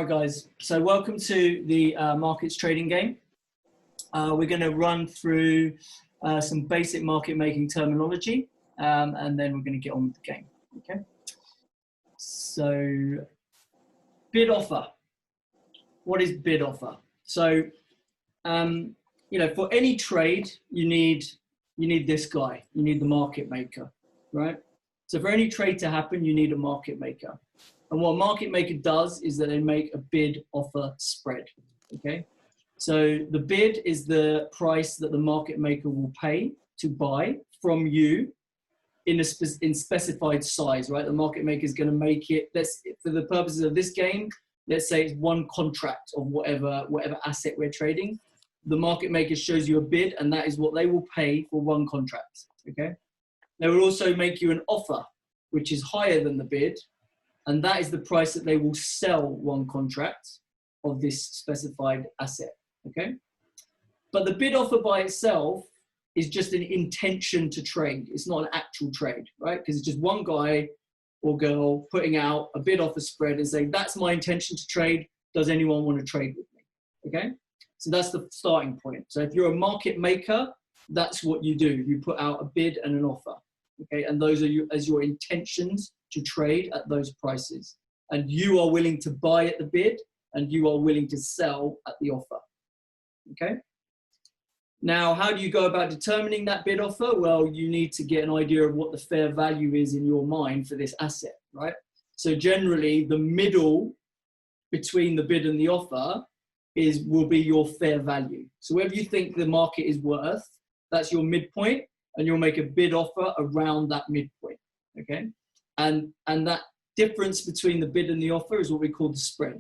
All right, guys. So welcome to the markets trading game. We're going to run through some basic market making terminology, and then we're going to get on with the game. Okay. So bid offer. What is bid offer? So for any trade, you need this guy. You need the market maker, right? So for any trade to happen, you need a market maker. And what a market maker does is that they make a bid offer spread, okay? So the bid is the price that the market maker will pay to buy from you in specified size, right? The market maker is going to make it, for the purposes of this game, let's say it's one contract of whatever asset we're trading. The market maker shows you a bid, and that is what they will pay for one contract, okay? They will also make you an offer, which is higher than the bid, and that is the price that they will sell one contract of this specified asset, okay? But the bid offer by itself is just an intention to trade. It's not an actual trade, right? Because it's just one guy or girl putting out a bid offer spread and saying, that's my intention to trade. Does anyone want to trade with me, okay? So that's the starting point. So if you're a market maker, that's what you do. You put out a bid and an offer, okay? And those are your intentions to trade at those prices. And you are willing to buy at the bid, and you are willing to sell at the offer, okay? Now, how do you go about determining that bid offer? Well, you need to get an idea of what the fair value is in your mind for this asset, right? So generally, the middle between the bid and the offer will be your fair value. So whatever you think the market is worth, that's your midpoint, and you'll make a bid offer around that midpoint, okay? And that difference between the bid and the offer is what we call the spread,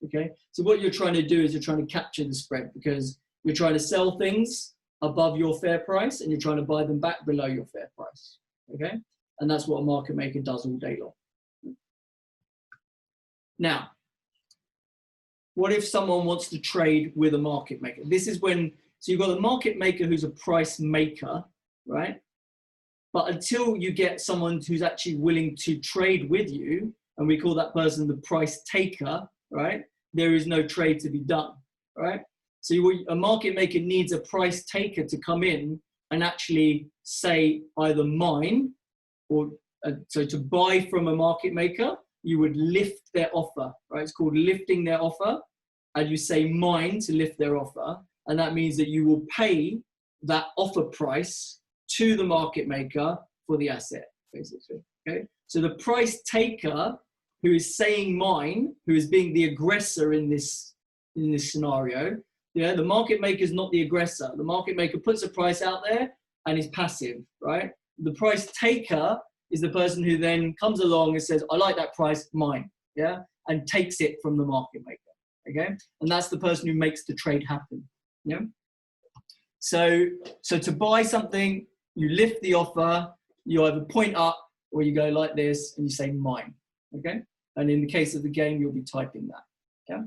okay? So what you're trying to do is you're trying to capture the spread, because you're trying to sell things above your fair price and you're trying to buy them back below your fair price, okay? And that's what a market maker does all day long. Now, what if someone wants to trade with a market maker? This is when, so you've got a market maker who's a price maker, right? But until you get someone who's actually willing to trade with you, and we call that person the price taker, right? There is no trade to be done, right? So a market maker needs a price taker to come in and actually say either mine, or so to buy from a market maker, you would lift their offer, right? It's called lifting their offer, and you say mine to lift their offer, and that means that you will pay that offer price to the market maker for the asset, basically, okay? So the price taker, who is saying mine, who is being the aggressor in this scenario, yeah, the market maker is not the aggressor. The market maker puts a price out there and is passive, right? The price taker is the person who then comes along and says, I like that price, mine, yeah? And takes it from the market maker, okay? And that's the person who makes the trade happen, yeah? So to buy something, you lift the offer, you either point up or you go like this and you say mine, okay? And in the case of the game, you'll be typing that, yeah?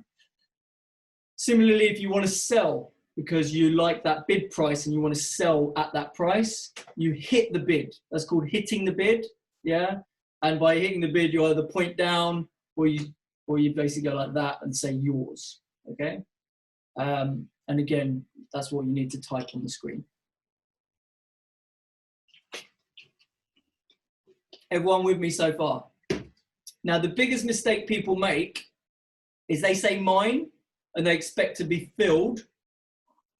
Similarly, if you want to sell because you like that bid price and you want to sell at that price, you hit the bid. That's called hitting the bid, yeah? And by hitting the bid, you either point down or you basically go like that and say yours, okay? And again, that's what you need to type on the screen. Everyone with me so far? Now, the biggest mistake people make is they say mine and they expect to be filled,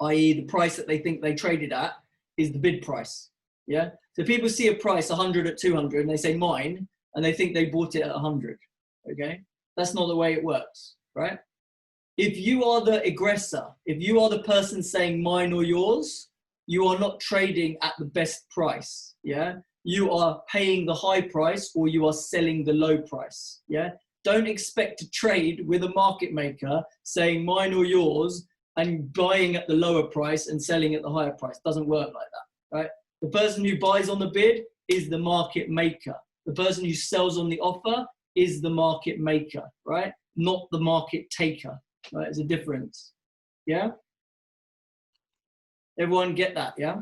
i.e. the price that they think they traded at is the bid price, yeah? So people see a price 100 at 200 and they say mine and they think they bought it at 100, okay? That's not the way it works, right? If you are the aggressor, if you are the person saying mine or yours, you are not trading at the best price, yeah? You are paying the high price or you are selling the low price, yeah? Don't expect to trade with a market maker saying mine or yours and buying at the lower price and selling at the higher price. Doesn't work like that, right? The person who buys on the bid is the market maker. The person who sells on the offer is the market maker, right? Not the market taker, right? There's a difference, yeah? Everyone get that, yeah?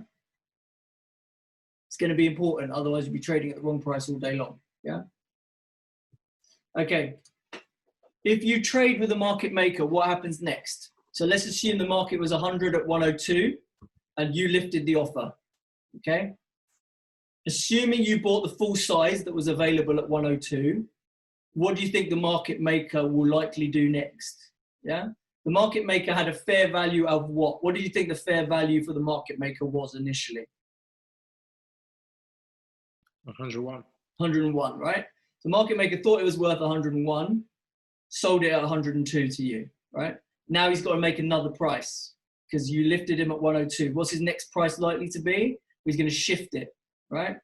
It's going to be important, otherwise you'll be trading at the wrong price all day long, yeah? Okay, if you trade with a market maker, what happens next? So let's assume the market was 100 at 102 and you lifted the offer, okay? Assuming you bought the full size that was available at 102, what do you think the market maker will likely do next? Yeah, the market maker had a fair value of what? What do you think the fair value for the market maker was initially? 101. 101, right? The market maker thought it was worth 101, sold it at 102 to you, right? Now he's got to make another price because you lifted him at 102. What's his next price likely to be? He's going to shift it, right?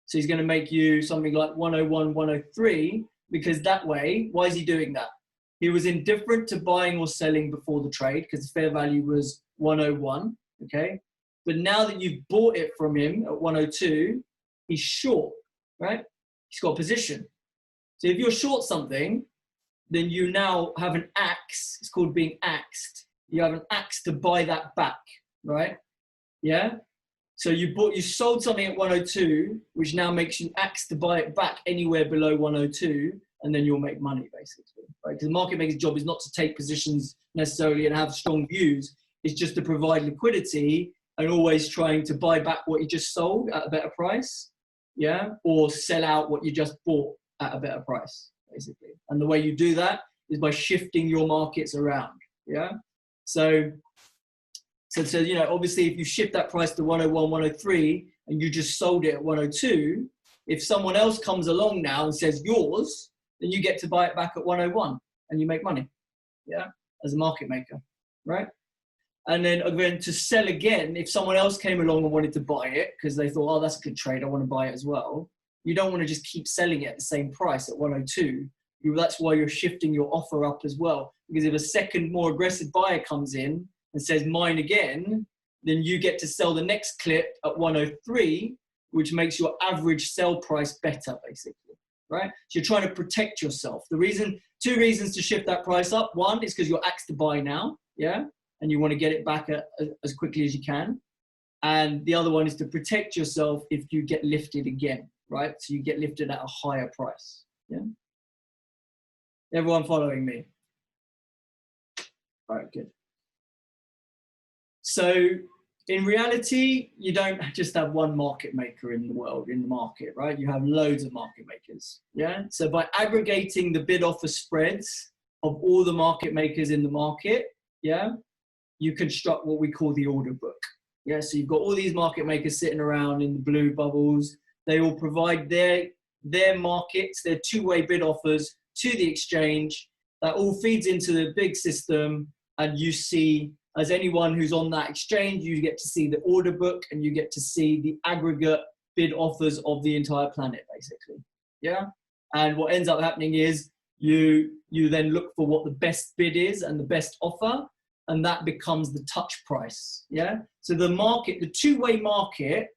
So he's going to make you something like 101, 103, because that way, why is he doing that? He was indifferent to buying or selling before the trade because the fair value was 101, okay? But now that you've bought it from him at 102, he's short, right? He's got a position. So if you're short something, then you now have an axe. It's called being axed. You have an axe to buy that back, right? Yeah? So you sold something at 102, which now makes you axe to buy it back anywhere below 102, and then you'll make money, basically. Right? Because the market maker's job is not to take positions necessarily and have strong views. It's just to provide liquidity and always trying to buy back what you just sold at a better price, yeah, or sell out what you just bought at a better price, basically. And the way you do that is by shifting your markets around, yeah. So you know, obviously, if you shift that price to 101, 103, and you just sold it at 102, if someone else comes along now and says yours, then you get to buy it back at 101, and you make money, yeah, as a market maker, right? And then again, to sell again, if someone else came along and wanted to buy it because they thought, oh, that's a good trade, I want to buy it as well. You don't want to just keep selling it at the same price at 102. That's why you're shifting your offer up as well. Because if a second more aggressive buyer comes in and says mine again, then you get to sell the next clip at 103, which makes your average sell price better, basically, right? So you're trying to protect yourself. Two reasons to shift that price up. One is because you're axed to buy now, yeah? And you want to get it back as quickly as you can. And the other one is to protect yourself if you get lifted again, right? So you get lifted at a higher price, yeah? Everyone following me? All right, good. So in reality, you don't just have one market maker in the world, in the market, right? You have loads of market makers, yeah? So by aggregating the bid offer spreads of all the market makers in the market, yeah, you construct what we call the order book. Yeah, so you've got all these market makers sitting around in the blue bubbles. They all provide their markets, their two-way bid offers to the exchange. That all feeds into the big system, and you see, as anyone who's on that exchange, you get to see the order book and you get to see the aggregate bid offers of the entire planet, basically. Yeah, and what ends up happening is you then look for what the best bid is and the best offer, and that becomes the touch price. Yeah, so the market, the two-way market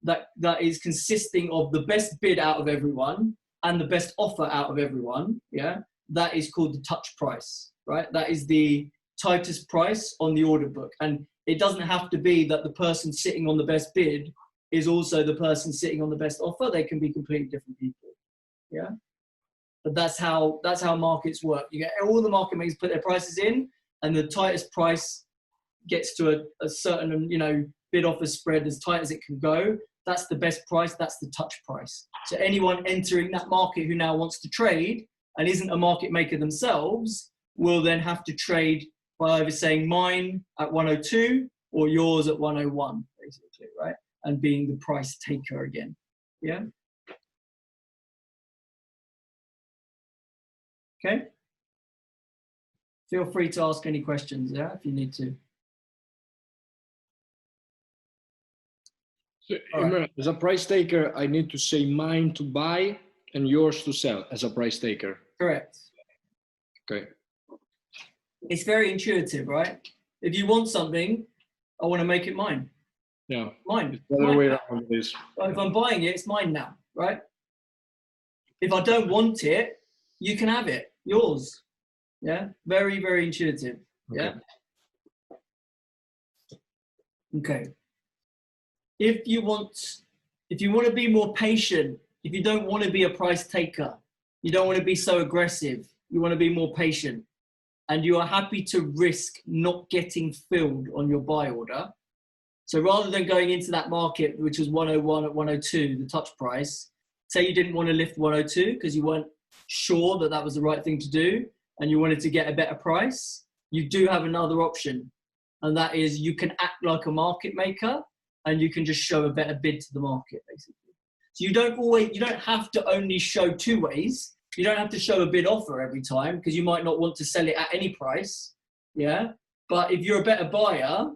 that is consisting of the best bid out of everyone and the best offer out of everyone, yeah, that is called the touch price, right? That is the tightest price on the order book. And it doesn't have to be that the person sitting on the best bid is also the person sitting on the best offer. They can be completely different people, yeah? But that's how markets work. You get all the market makers put their prices in, and the tightest price gets to a certain, you know, bid offer spread as tight as it can go. That's the best price. That's the touch price. So anyone entering that market who now wants to trade and isn't a market maker themselves will then have to trade by either saying mine at 102 or yours at 101, basically, right? And being the price taker again. Yeah. Okay. Feel free to ask any questions, yeah, if you need to. So, Imran, as a price taker, I need to say mine to buy and yours to sell as a price taker. Correct. Okay. It's very intuitive, right? If you want something, I want to make it mine. Yeah. Mine. It's the other way around it is. If I'm buying it, it's mine now, right? If I don't want it, you can have it. Yours. Yeah. Very, very intuitive. Yeah. Okay. If you want to be more patient, if you don't want to be a price taker, you don't want to be so aggressive, you want to be more patient, and you are happy to risk not getting filled on your buy order. So rather than going into that market, which was 101 at 102, the touch price, say you didn't want to lift 102 because you weren't sure that that was the right thing to do and you wanted to get a better price, you do have another option. And that is you can act like a market maker and you can just show a better bid to the market, basically. So you don't have to only show two ways. You don't have to show a bid offer every time because you might not want to sell it at any price. Yeah. But if you're a better buyer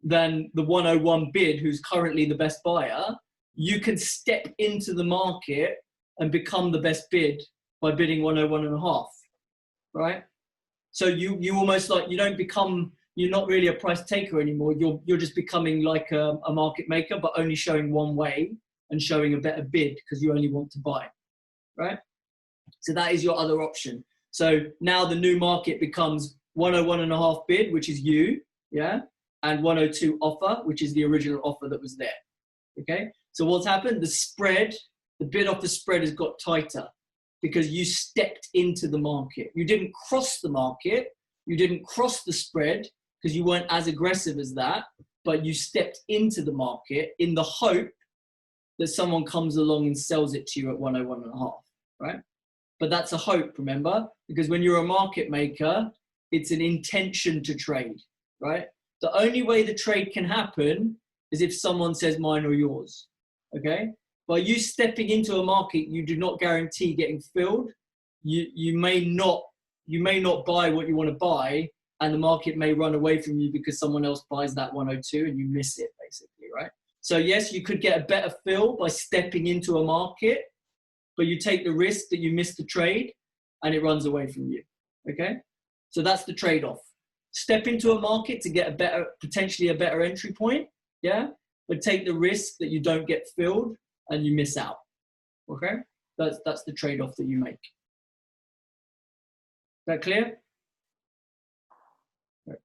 than the 101 bid, who's currently the best buyer, you can step into the market and become the best bid by bidding 101 and a half, right? So you almost like, you're not really a price taker anymore. You're just becoming like a market maker, but only showing one way and showing a better bid because you only want to buy, right? So that is your other option. So now the new market becomes 101 and a half bid, which is you, yeah? And 102 offer, which is the original offer that was there, okay? So what's happened? The bid off the spread has got tighter because you stepped into the market. You didn't cross the market. You didn't cross the spread because you weren't as aggressive as that, but you stepped into the market in the hope that someone comes along and sells it to you at 101 and a half, right? But that's a hope, remember? Because when you're a market maker, it's an intention to trade, right? The only way the trade can happen is if someone says mine or yours, okay? By you stepping into a market, you do not guarantee getting filled. You may not buy what you want to buy, and the market may run away from you because someone else buys that 102 and you miss it, basically, right? So yes, you could get a better fill by stepping into a market, but you take the risk that you miss the trade and it runs away from you, okay? So that's the trade-off. Step into a market to get potentially a better entry point, yeah? But take the risk that you don't get filled and you miss out, okay? That's the trade-off that you make. Is that clear? Right.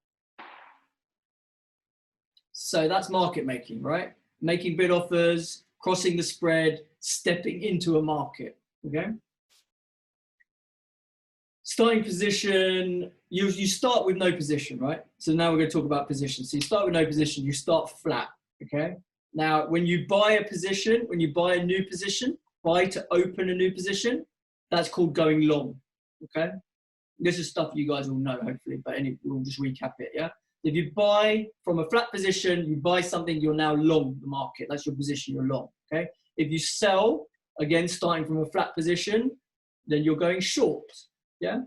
So that's market making, right? Making bid offers, crossing the spread, stepping into a market, okay? Starting position, you start with no position, right? So now we're going to talk about position. So you start with no position, you start flat, okay? Now, when you buy a position, when you buy a new position, buy to open a new position, that's called going long, okay? This is stuff you guys all know, hopefully, but we'll just recap it, yeah? If you buy from a flat position, you buy something, you're now long the market. That's your position, you're long, okay? If you sell, again, starting from a flat position, then you're going short, yeah?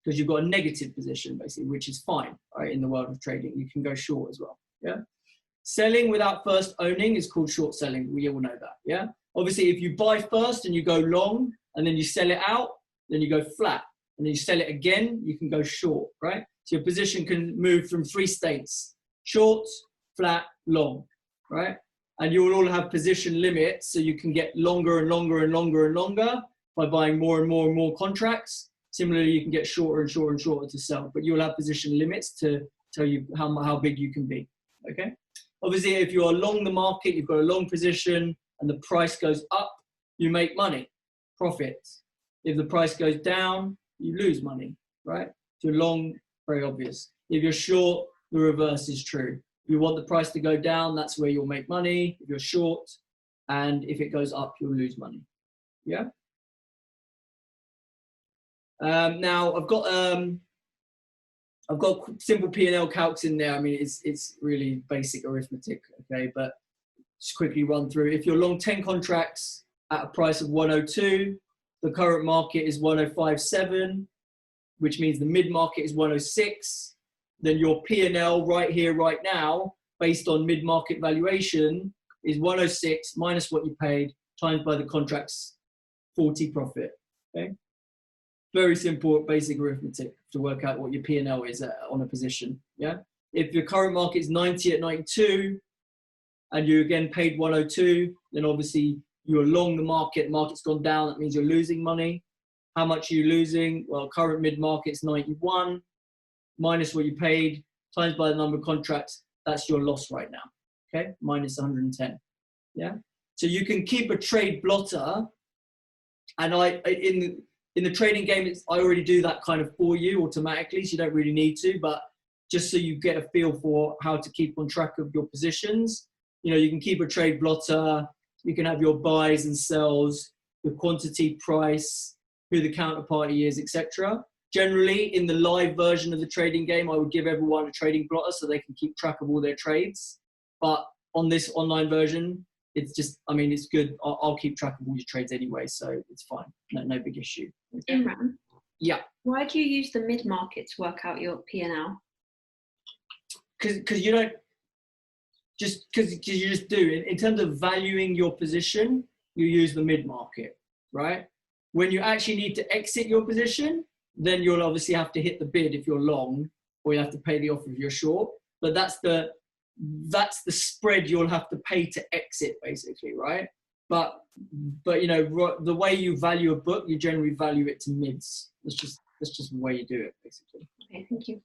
Because you've got a negative position, basically, which is fine, right? In the world of trading, you can go short as well, yeah? Selling without first owning is called short selling. We all know that, yeah? Obviously, if you buy first and you go long, and then you sell it out, then you go flat, and then you sell it again, you can go short, right? So your position can move from 3 states: short, flat, long, right? And you will all have position limits, so you can get longer and longer and longer and longer by buying more and more and more contracts. Similarly, you can get shorter and shorter and shorter to sell, but you'll have position limits to tell you how big you can be, okay? Obviously, if you're long the market, you've got a long position and the price goes up, you make money, profits. If the price goes down, you lose money, right? If you're long, very obvious. If you're short, the reverse is true. If you want the price to go down, that's where you'll make money. If you're short, and if it goes up, you'll lose money, yeah? Now, I've got simple P&L calcs in there. I mean, it's really basic arithmetic, okay? But just quickly run through. If you're long 10 contracts at a price of 102, the current market is 105.7, which means the mid market is 106. Then your P&L right here, right now, based on mid market valuation, is 106 minus what you paid times by the contract's 40 profit, okay? Very simple, basic arithmetic to work out what your P&L is on a position, yeah? If your current market is 90 at 92, and you again paid 102, then obviously you're long the market's gone down, that means you're losing money. How much are you losing? Well, current mid-market's 91, minus what you paid, times by the number of contracts, that's your loss right now, okay? Minus 110, yeah? So you can keep a trade blotter, and in the trading game, I already do that kind of for you automatically, so you don't really need to, but just so you get a feel for how to keep on track of your positions. You know, you can keep a trade blotter, you can have your buys and sells, your quantity, price, who the counterparty is, etc. Generally, in the live version of the trading game, I would give everyone a trading blotter so they can keep track of all their trades. But on this online version, it's just, I mean, it's good. I'll keep track of all your trades anyway, so it's fine. No big issue. Okay. Imran? Yeah. Why do you use the mid-market to work out your P&L? Because you don't, because you just do it. In terms of valuing your position, you use the mid-market, right? When you actually need to exit your position, then you'll obviously have to hit the bid if you're long, or you have to pay the offer if you're short. But that's the spread you'll have to pay to exit, basically, right? But you know, the way you value a book, you generally value it to mids. That's just the way you do it, basically. Okay, thank you.